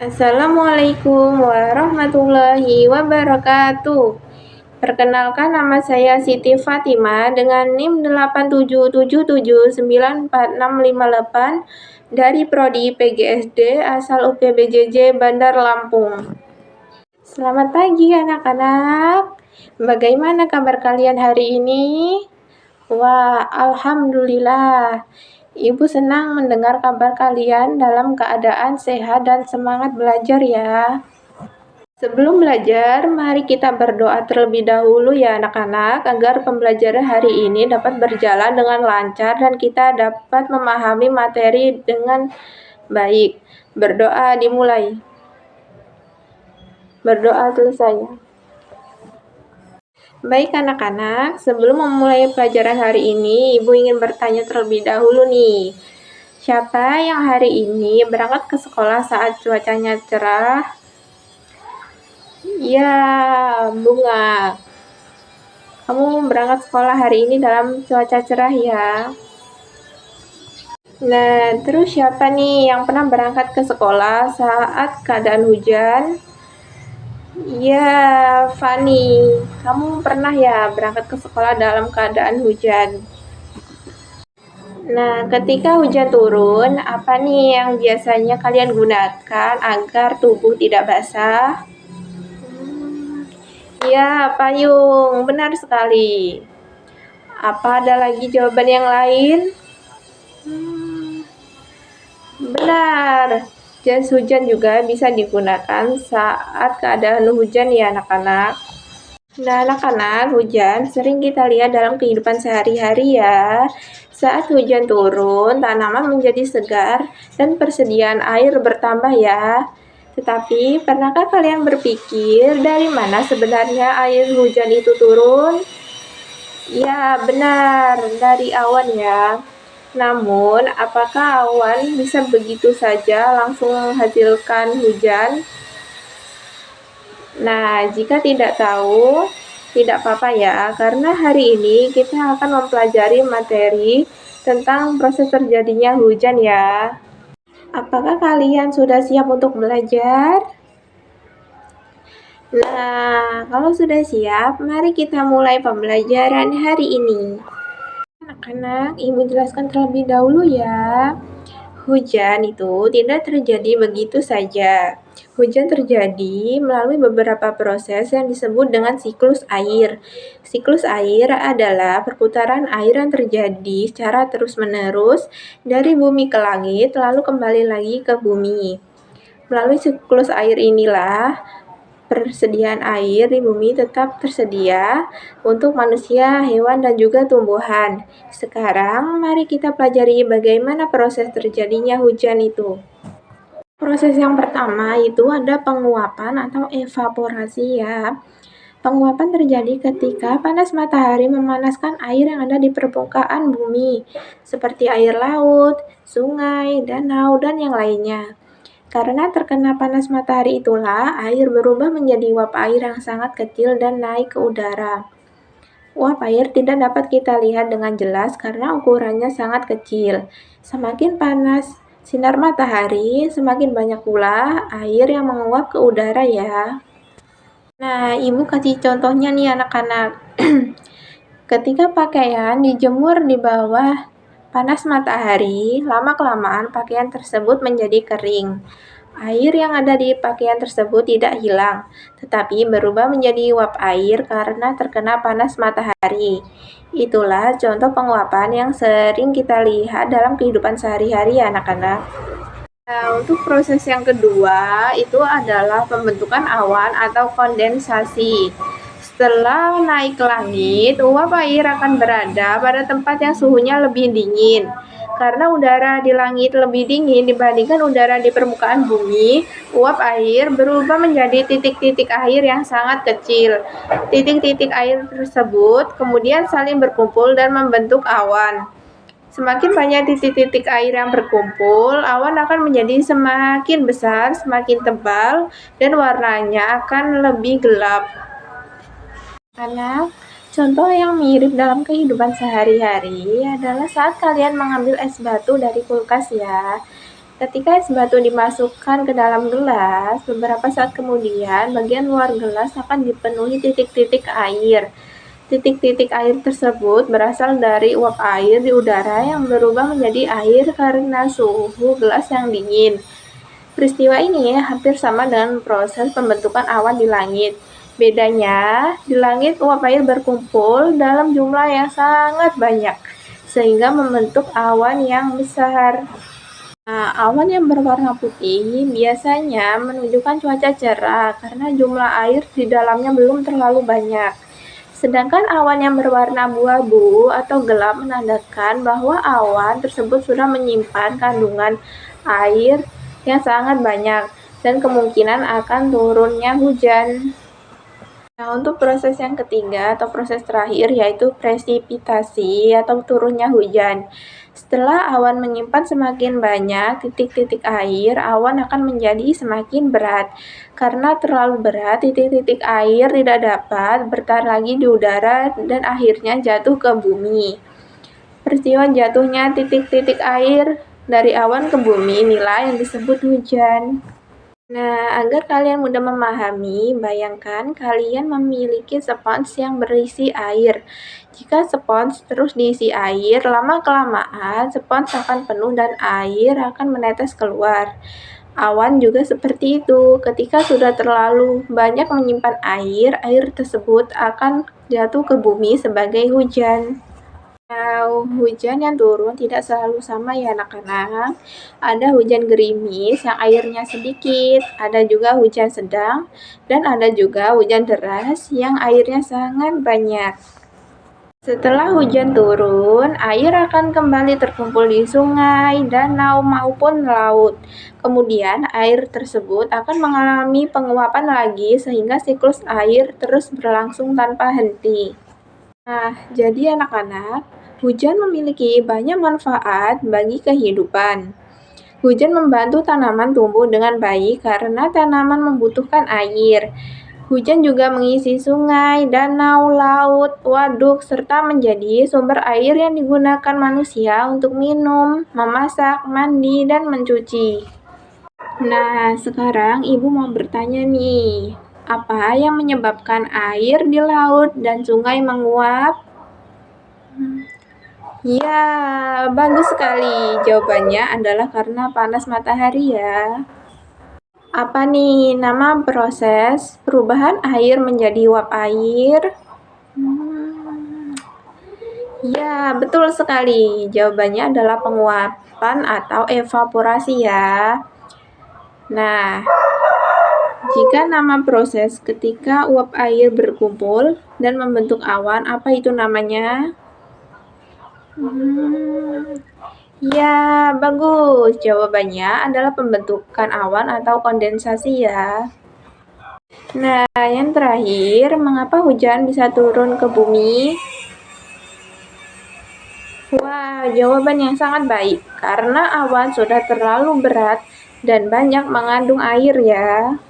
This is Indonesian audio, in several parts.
Assalamualaikum warahmatullahi wabarakatuh. Perkenalkan, nama saya Siti Fatima dengan NIM 8777946658 dari Prodi PGSD asal UPBJJ Bandar Lampung. Selamat pagi anak-anak. Bagaimana kabar kalian hari ini? Wah, alhamdulillah. Ibu senang mendengar kabar kalian dalam keadaan sehat dan semangat belajar ya. Sebelum belajar, mari kita berdoa terlebih dahulu ya anak-anak, agar pembelajaran hari ini dapat berjalan dengan lancar dan kita dapat memahami materi dengan baik. Berdoa dimulai. Berdoa selesai. Baik anak-anak, sebelum memulai pelajaran hari ini, Ibu ingin bertanya terlebih dahulu nih. Siapa yang hari ini berangkat ke sekolah saat cuacanya cerah? Ya, Bunga. Kamu berangkat sekolah hari ini dalam cuaca cerah ya. Nah, terus siapa nih yang pernah berangkat ke sekolah saat keadaan hujan? Ya, Fani, kamu pernah ya berangkat ke sekolah dalam keadaan hujan? Nah, ketika hujan turun, apa nih yang biasanya kalian gunakan agar tubuh tidak basah? Ya, payung, benar sekali. Apa ada lagi jawaban yang lain? Benar. Jas hujan juga bisa digunakan saat keadaan hujan ya anak-anak. Nah anak-anak, hujan sering kita lihat dalam kehidupan sehari-hari ya. Saat hujan turun, tanaman menjadi segar dan persediaan air bertambah ya. Tetapi, pernahkah kalian berpikir dari mana sebenarnya air hujan itu turun? Ya, benar, dari awan ya. Namun, apakah awan bisa begitu saja langsung menghasilkan hujan? Nah, jika tidak tahu, tidak apa-apa ya, karena hari ini kita akan mempelajari materi tentang proses terjadinya hujan ya. Apakah kalian sudah siap untuk belajar? Nah, kalau sudah siap, mari kita mulai pembelajaran hari ini. Anak-anak, Ibu jelaskan terlebih dahulu ya. Hujan itu tidak terjadi begitu saja. Hujan terjadi melalui beberapa proses yang disebut dengan siklus air. Siklus air adalah perputaran air yang terjadi secara terus-menerus dari bumi ke langit, lalu kembali lagi ke bumi. Melalui siklus air inilah persediaan air di bumi tetap tersedia untuk manusia, hewan, dan juga tumbuhan. Sekarang, mari kita pelajari bagaimana proses terjadinya hujan itu. Proses yang pertama itu ada penguapan atau evaporasi ya. Penguapan terjadi ketika panas matahari memanaskan air yang ada di permukaan bumi, seperti air laut, sungai, danau, dan yang lainnya. Karena terkena panas matahari itulah, air berubah menjadi uap air yang sangat kecil dan naik ke udara. Uap air tidak dapat kita lihat dengan jelas karena ukurannya sangat kecil. Semakin panas sinar matahari, semakin banyak pula air yang menguap ke udara ya. Nah, Ibu kasih contohnya nih anak-anak. Ketika pakaian dijemur di bawah panas matahari, lama-kelamaan pakaian tersebut menjadi kering. Air yang ada di pakaian tersebut tidak hilang, tetapi berubah menjadi uap air karena terkena panas matahari. Itulah contoh penguapan yang sering kita lihat dalam kehidupan sehari-hari ya anak-anak. Nah, untuk proses yang kedua itu adalah pembentukan awan atau kondensasi. Setelah naik ke langit, uap air akan berada pada tempat yang suhunya lebih dingin. Karena udara di langit lebih dingin dibandingkan udara di permukaan bumi, uap air berubah menjadi titik-titik air yang sangat kecil. Titik-titik air tersebut kemudian saling berkumpul dan membentuk awan. Semakin banyak titik-titik air yang berkumpul, awan akan menjadi semakin besar, semakin tebal, dan warnanya akan lebih gelap. Anak, contoh yang mirip dalam kehidupan sehari-hari adalah saat kalian mengambil es batu dari kulkas ya. Ketika es batu dimasukkan ke dalam gelas, beberapa saat kemudian bagian luar gelas akan dipenuhi titik-titik air. Titik-titik air tersebut berasal dari uap air di udara yang berubah menjadi air karena suhu gelas yang dingin. Peristiwa ini hampir sama dengan proses pembentukan awan di langit. Bedanya, di langit uap air berkumpul dalam jumlah yang sangat banyak, sehingga membentuk awan yang besar. Nah, awan yang berwarna putih biasanya menunjukkan cuaca cerah karena jumlah air di dalamnya belum terlalu banyak. Sedangkan awan yang berwarna abu-abu atau gelap menandakan bahwa awan tersebut sudah menyimpan kandungan air yang sangat banyak dan kemungkinan akan turunnya hujan. Nah, untuk proses yang ketiga atau proses terakhir yaitu presipitasi atau turunnya hujan. Setelah awan menyimpan semakin banyak titik-titik air, awan akan menjadi semakin berat. Karena terlalu berat, titik-titik air tidak dapat bertahan lagi di udara dan akhirnya jatuh ke bumi. Peristiwa jatuhnya titik-titik air dari awan ke bumi inilah yang disebut hujan. Nah, agar kalian mudah memahami, bayangkan kalian memiliki spons yang berisi air. Jika spons terus diisi air, lama-kelamaan spons akan penuh dan air akan menetes keluar. Awan juga seperti itu. Ketika sudah terlalu banyak menyimpan air, air tersebut akan jatuh ke bumi sebagai hujan. Nah, hujan yang turun tidak selalu sama ya anak-anak. Ada hujan gerimis yang airnya sedikit, ada juga hujan sedang, dan ada juga hujan deras yang airnya sangat banyak. Setelah hujan turun, air akan kembali terkumpul di sungai, danau, maupun laut. Kemudian air tersebut akan mengalami penguapan lagi sehingga siklus air terus berlangsung tanpa henti. Nah, jadi anak-anak, hujan memiliki banyak manfaat bagi kehidupan. Hujan membantu tanaman tumbuh dengan baik karena tanaman membutuhkan air. Hujan juga mengisi sungai, danau, laut, waduk, serta menjadi sumber air yang digunakan manusia untuk minum, memasak, mandi, dan mencuci. Nah, sekarang ibu mau bertanya nih, apa yang menyebabkan air di laut dan sungai menguap? Ya, bagus sekali. Jawabannya adalah karena panas matahari ya. Apa nih nama proses perubahan air menjadi uap air? Ya, betul sekali. Jawabannya adalah penguapan atau evaporasi ya. Nah, jika nama proses ketika uap air berkumpul dan membentuk awan, apa itu namanya? Ya, bagus. Jawabannya adalah pembentukan awan atau kondensasi ya. Nah, yang terakhir, mengapa hujan bisa turun ke bumi? Wah, jawaban yang sangat baik. Karena awan sudah terlalu berat dan banyak mengandung air ya.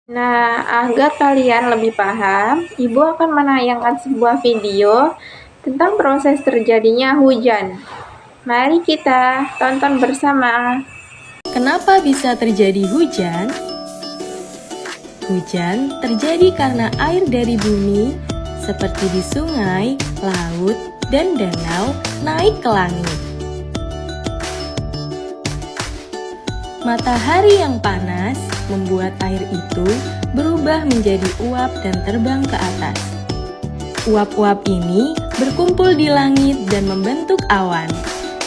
Nah, agar kalian lebih paham, Ibu akan menayangkan sebuah video tentang proses terjadinya hujan. Mari kita tonton bersama. Kenapa bisa terjadi hujan? Hujan terjadi karena air dari bumi, seperti di sungai, laut, dan danau, naik ke langit. Matahari yang panas membuat air itu berubah menjadi uap dan terbang ke atas. Uap-uap ini berkumpul di langit dan membentuk awan.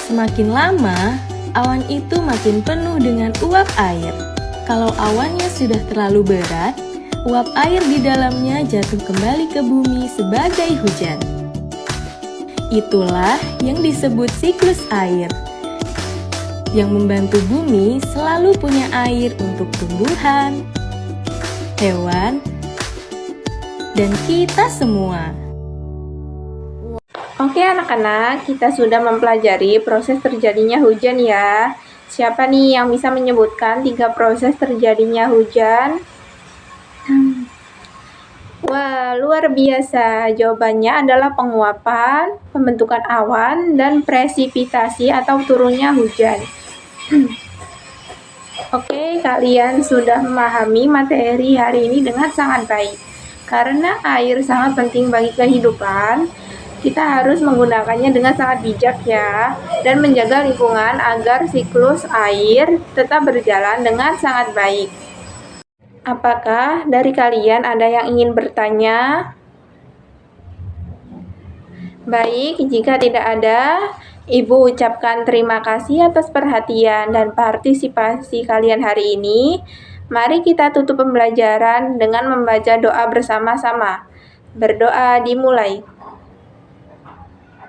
Semakin lama, awan itu makin penuh dengan uap air. Kalau awannya sudah terlalu berat, uap air di dalamnya jatuh kembali ke bumi sebagai hujan. Itulah yang disebut siklus air, yang membantu bumi selalu punya air untuk tumbuhan, hewan, dan kita semua. Oke anak-anak, kita sudah mempelajari proses terjadinya hujan ya. Siapa nih yang bisa menyebutkan 3 proses terjadinya hujan? Wah, luar biasa. Jawabannya adalah penguapan, pembentukan awan, dan presipitasi atau turunnya hujan. Oke, kalian sudah memahami materi hari ini dengan sangat baik. Karena air sangat penting bagi kehidupan, kita harus menggunakannya dengan sangat bijak ya, dan menjaga lingkungan agar siklus air tetap berjalan dengan sangat baik. Apakah dari kalian ada yang ingin bertanya? Baik, jika tidak ada, Ibu ucapkan terima kasih atas perhatian dan partisipasi kalian hari ini. Mari kita tutup pembelajaran dengan membaca doa bersama-sama. Berdoa dimulai.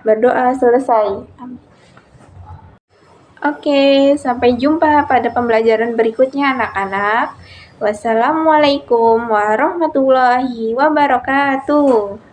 Berdoa selesai. Oke, sampai jumpa pada pembelajaran berikutnya anak-anak. Wassalamualaikum warahmatullahi wabarakatuh.